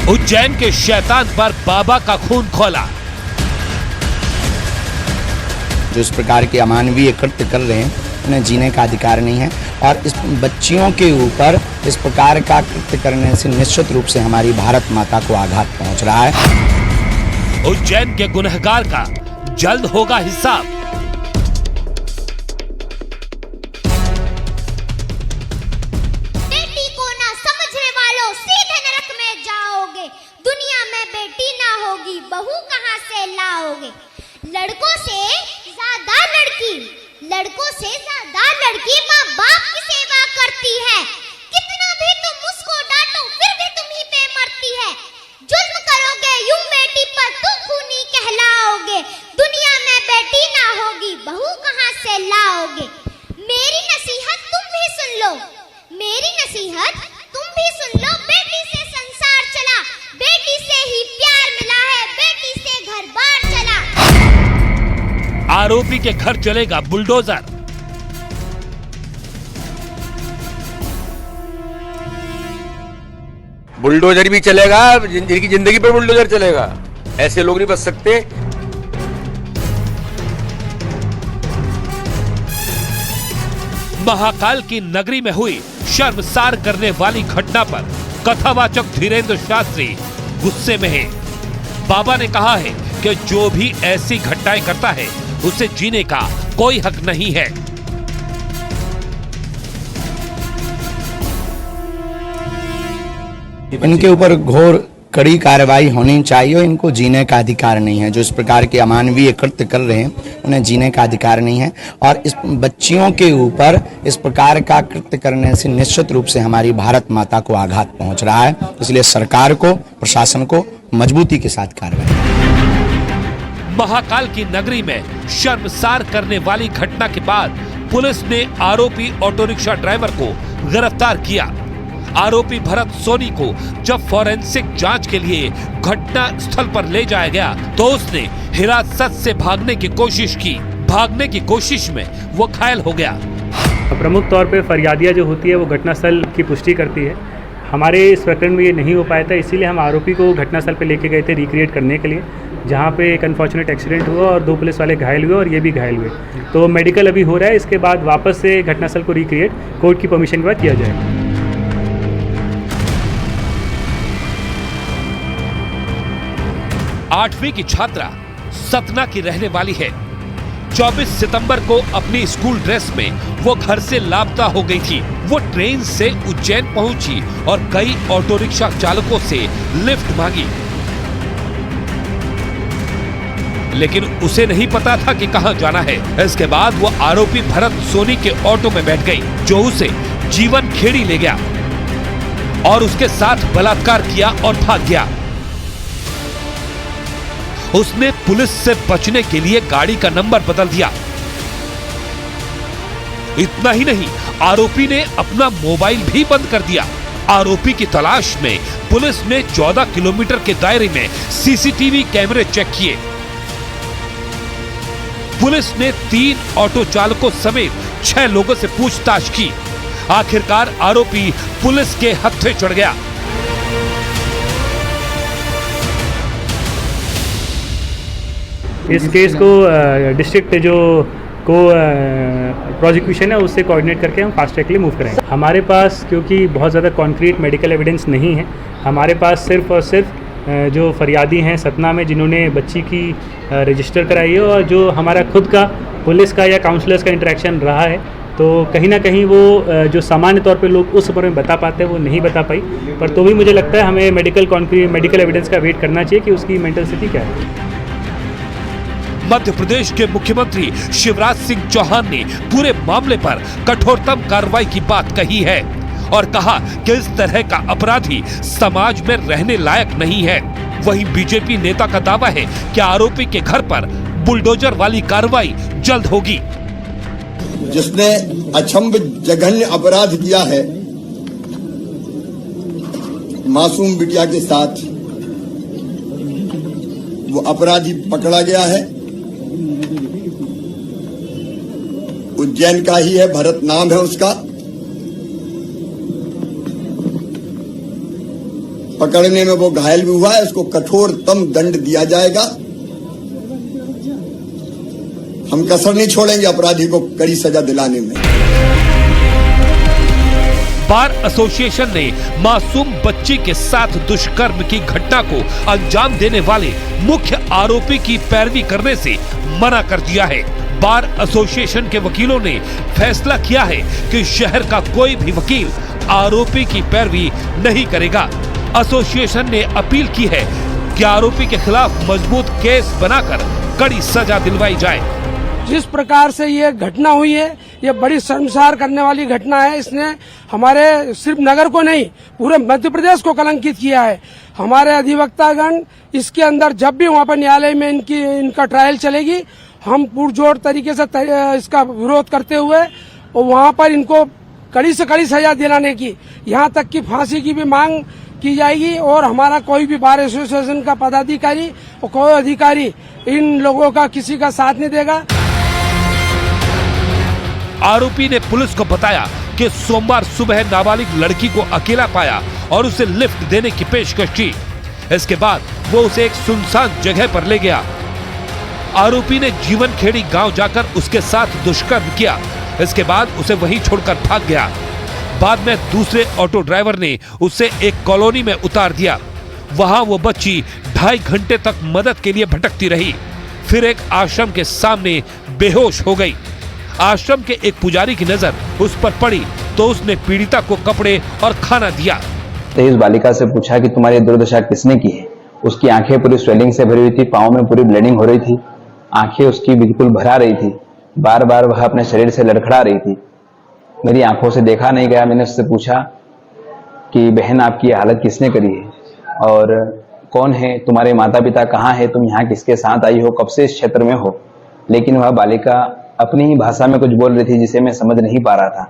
उज्जैन के शैतान पर बाबा का खून खौला। जो इस प्रकार के अमानवीय कृत्य कर रहे हैं उन्हें जीने का अधिकार नहीं है और इस बच्चियों के ऊपर इस प्रकार का कृत्य करने से निश्चित रूप से हमारी भारत माता को आघात पहुंच रहा है। उज्जैन के गुनहगार का जल्द होगा हिसाब। बेटी को ना समझने वालों सीधे नरक में जाओगे। दुनिया में बेटी ना होगी बहू कहां से लाओगे। लड़कों से ज्यादा लड़की माँ बाप की सेवा करती है। कितना भी तुम उसको डांटो फिर भी तुम ही पे मरती है। जुल्म करोगे यूं बेटी पर तू खूनी कहलाओगे। दुनिया में बेटी ना होगी बहू कहां से लाओगे। मेरी नसीहत तुम भी सुन लो, बेटी से संसार चला, बेटी से ही प्यार मिला है, बेटी से घर बार चला। आरोपी के घर चलेगा बुलडोजर। बुलडोजर भी चलेगा, जिनकी जिंदगी पे बुलडोजर चलेगा। ऐसे लोग नहीं बच सकते। महाकाल की नगरी में हुई शर्मसार करने वाली घटना पर कथावाचक धीरेन्द्र शास्त्री गुस्से में है। बाबा ने कहा है कि जो भी ऐसी घटनाएं करता है उसे जीने का कोई हक नहीं है। इनके ऊपर घोर कड़ी कार्रवाई होनी चाहिए। इनको जीने का अधिकार नहीं है। जो इस प्रकार के अमानवीय कृत्य कर रहे हैं उन्हें जीने का अधिकार नहीं है और इस बच्चियों के ऊपर इस प्रकार का कृत्य करने से निश्चित रूप से हमारी भारत माता को आघात पहुंच रहा है। इसलिए सरकार को, प्रशासन को मजबूती के साथ कार्रवाई। महाकाल की नगरी में शर्मसार करने वाली घटना के बाद पुलिस ने आरोपी ऑटो रिक्शा ड्राइवर को गिरफ्तार किया। आरोपी भरत सोनी को जब फॉरेंसिक जांच के लिए घटना स्थल पर ले जाया गया तो उसने हिरासत से भागने की कोशिश में वो घायल हो गया। प्रमुख तौर पे फरियादिया जो होती है वो घटनास्थल की पुष्टि करती है। हमारे इस प्रकरण में ये नहीं हो पाया था, इसीलिए हम आरोपी को घटनास्थल पे लेके गए थे रिक्रिएट करने के लिए, जहाँ पे एक अनफॉर्चुनेट एक्सीडेंट हुआ और 2 पुलिस वाले घायल हुए और ये भी घायल हुए। तो मेडिकल अभी हो रहा है, इसके बाद वापस से घटनास्थल को रिक्रिएट कोर्ट की परमिशन के बाद किया जाएगा। 8वीं की छात्रा सतना की रहने वाली है। 24 सितंबर को अपनी स्कूल ड्रेस में वो घर से लापता हो गई थी। वो ट्रेन से उज्जैन पहुंची और कई ऑटो रिक्शा चालकों से लिफ्ट मांगी, लेकिन उसे नहीं पता था कि कहां जाना है। इसके बाद वो आरोपी भरत सोनी के ऑटो में बैठ गई, जो उसे जीवन खेड़ी ले गया और उसके साथ बलात्कार किया और भाग गया। उसने पुलिस से बचने के लिए गाड़ी का नंबर बदल दिया। इतना ही नहीं, आरोपी ने अपना मोबाइल भी बंद कर दिया। आरोपी की तलाश में पुलिस ने 14 किलोमीटर के दायरे में सीसीटीवी कैमरे चेक किए। पुलिस ने 3 ऑटो चालकों समेत 6 लोगों से पूछताछ की। आखिरकार आरोपी पुलिस के हत्थे चढ़ गया। इस केस को डिस्ट्रिक्ट जो को प्रोसिक्यूशन है उससे कोऑर्डिनेट करके हम फास्ट ट्रैक के लिए मूव करेंगे। हमारे पास क्योंकि बहुत ज़्यादा कॉन्क्रीट मेडिकल एविडेंस नहीं है, हमारे पास सिर्फ और सिर्फ जो फरियादी हैं सतना में जिन्होंने बच्ची की रजिस्टर कराई है और जो हमारा खुद का पुलिस का या काउंसलर्स का इंटरेक्शन रहा है, तो कहीं ना कहीं वो जो सामान्य तौर पे लोग उस बारे में बता पाते हैं वो नहीं बता पाई। पर तो भी मुझे लगता है हमें मेडिकल एविडेंस का वेट करना चाहिए कि उसकी मेंटल स्थिति क्या है। मध्य प्रदेश के मुख्यमंत्री शिवराज सिंह चौहान ने पूरे मामले पर कठोरतम कार्रवाई की बात कही है और कहा कि इस तरह का अपराधी समाज में रहने लायक नहीं है। वहीं बीजेपी नेता का दावा है कि आरोपी के घर पर बुलडोजर वाली कार्रवाई जल्द होगी। जिसने अक्षम्भ जघन्य अपराध किया है मासूम बिटिया के साथ, वो अपराधी पकड़ा गया है। उज्जैन का ही है, भरत नाम है उसका। पकड़ने में वो घायल भी हुआ है, उसको कठोरतम दंड दिया जाएगा। हम कसर नहीं छोड़ेंगे अपराधी को कड़ी सजा दिलाने में। बार एसोसिएशन ने मासूम बच्ची के साथ दुष्कर्म की घटना को अंजाम देने वाले मुख्य आरोपी की पैरवी करने से मना कर दिया है। बार एसोसिएशन के वकीलों ने फैसला किया है कि शहर का कोई भी वकील आरोपी की पैरवी नहीं करेगा। एसोसिएशन ने अपील की है कि आरोपी के खिलाफ मजबूत केस बनाकर कड़ी सजा दिलवाई जाए। जिस प्रकार से ये घटना हुई है, ये बड़ी शर्मसार करने वाली घटना है। इसने हमारे सिर्फ नगर को नहीं, पूरे मध्य प्रदेश को कलंकित किया है। हमारे अधिवक्तागण इसके अंदर जब भी वहाँ पर न्यायालय में इनका ट्रायल चलेगी, हम पुरजोर तरीके से इसका विरोध करते हुए और वहाँ पर इनको कड़ी से कड़ी सजा दिलाने की, यहाँ तक कि फांसी की भी मांग की जाएगी। और हमारा कोई भी बार एसोसिएशन का पदाधिकारी और कोई अधिकारी इन लोगों का किसी का साथ नहीं देगा। आरोपी ने पुलिस को बताया कि सोमवार सुबह नाबालिग लड़की को अकेला पाया और उसे लिफ्ट देने की पेशकश की। इसके बाद वो उसे एक सुनसान जगह पर ले गया। आरोपी ने जीवन खेड़ी गांव जाकर उसके साथ दुष्कर्म किया। इसके बाद उसे वहीं छोड़कर भाग गया। बाद में दूसरे ऑटो ड्राइवर ने उसे एक कॉलोनी में उतार दिया। वहां वो बच्ची 2.5 घंटे तक मदद के लिए भटकती रही। फिर एक आश्रम के सामने बेहोश हो गई। आश्रम के एक पुजारी की नजर उस पर पड़ी तो उसने पीड़िता को कपड़े और खाना दिया। तो इस बालिका से पूछा कि तुम्हारी दुर्दशा किसने की है। उसकी आंखें पूरी स्वेलिंग से भरी हुई थी, पाँव में पूरी ब्लीडिंग हो रही थी, आंखें उसकी बिल्कुल भरा रही थी, बार बार वह अपने शरीर से लड़खड़ा रही थी। मेरी आंखों से देखा नहीं गया। मैंने उससे पूछा कि बहन आपकी हालत किसने करी है और कौन है तुम्हारे माता पिता, कहाँ है, तुम यहाँ किसके साथ आई हो, कब से इस क्षेत्र में हो। लेकिन वह बालिका अपनी ही भाषा में कुछ बोल रही थी जिसे मैं समझ नहीं पा रहा था।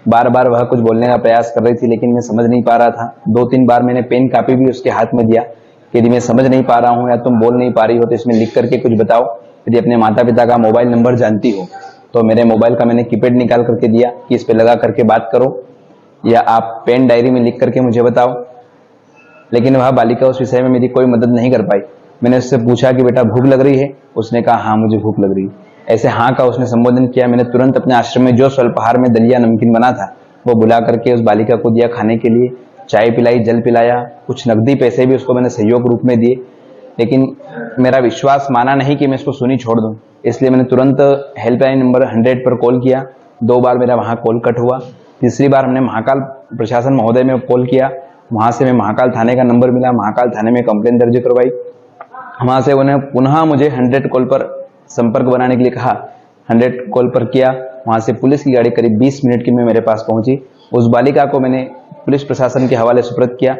बार बार वह कुछ बोलने का प्रयास कर रही थी लेकिन मैं समझ नहीं पा रहा था। 2-3 बार मैंने पेन कापी भी उसके हाथ में दिया कि यदि मैं समझ नहीं पा रहा हूँ या तुम बोल नहीं पा रही हो तो इसमें लिख करके कुछ बताओ। यदि अपने माता पिता का मोबाइल नंबर जानती हो तो मेरे मोबाइल का मैंने कीपैड निकाल करके दिया कि इस पे लगा करके बात करो या आप पेन डायरी में लिख करके मुझे बताओ। लेकिन वह बालिका उस विषय में मेरी कोई मदद नहीं कर पाई। मैंने उससे पूछा कि बेटा भूख लग रही है, उसने कहा हाँ मुझे भूख लग रही है। ऐसे हाँ का उसने संबोधन किया। मैंने तुरंत अपने आश्रम में जो स्वल्पहार में दलिया नमकीन बना था वो बुला करके उस बालिका को दिया खाने के लिए। चाय पिलाई, जल पिलाया, कुछ नकदी पैसे भी उसको मैंने सहयोग रूप में दिए। लेकिन मेरा विश्वास माना नहीं कि मैं इसको सुनी छोड़ दूं, इसलिए मैंने तुरंत हेल्पलाइन नंबर 100 पर कॉल किया। 2 बार मेरा वहाँ कॉल कट हुआ। तीसरी बार हमने महाकाल प्रशासन महोदय में कॉल किया। वहाँ से मैं महाकाल थाने का नंबर मिला, महाकाल थाने में कंप्लेन दर्ज करवाई। वहाँ से उन्हें पुनः मुझे 100 कॉल पर संपर्क बनाने के लिए कहा। 100 कॉल पर किया। वहाँ से पुलिस की गाड़ी करीब 20 मिनट की में मेरे पास पहुंची। उस बालिका को मैंने पुलिस प्रशासन के हवाले सुपुर्द किया।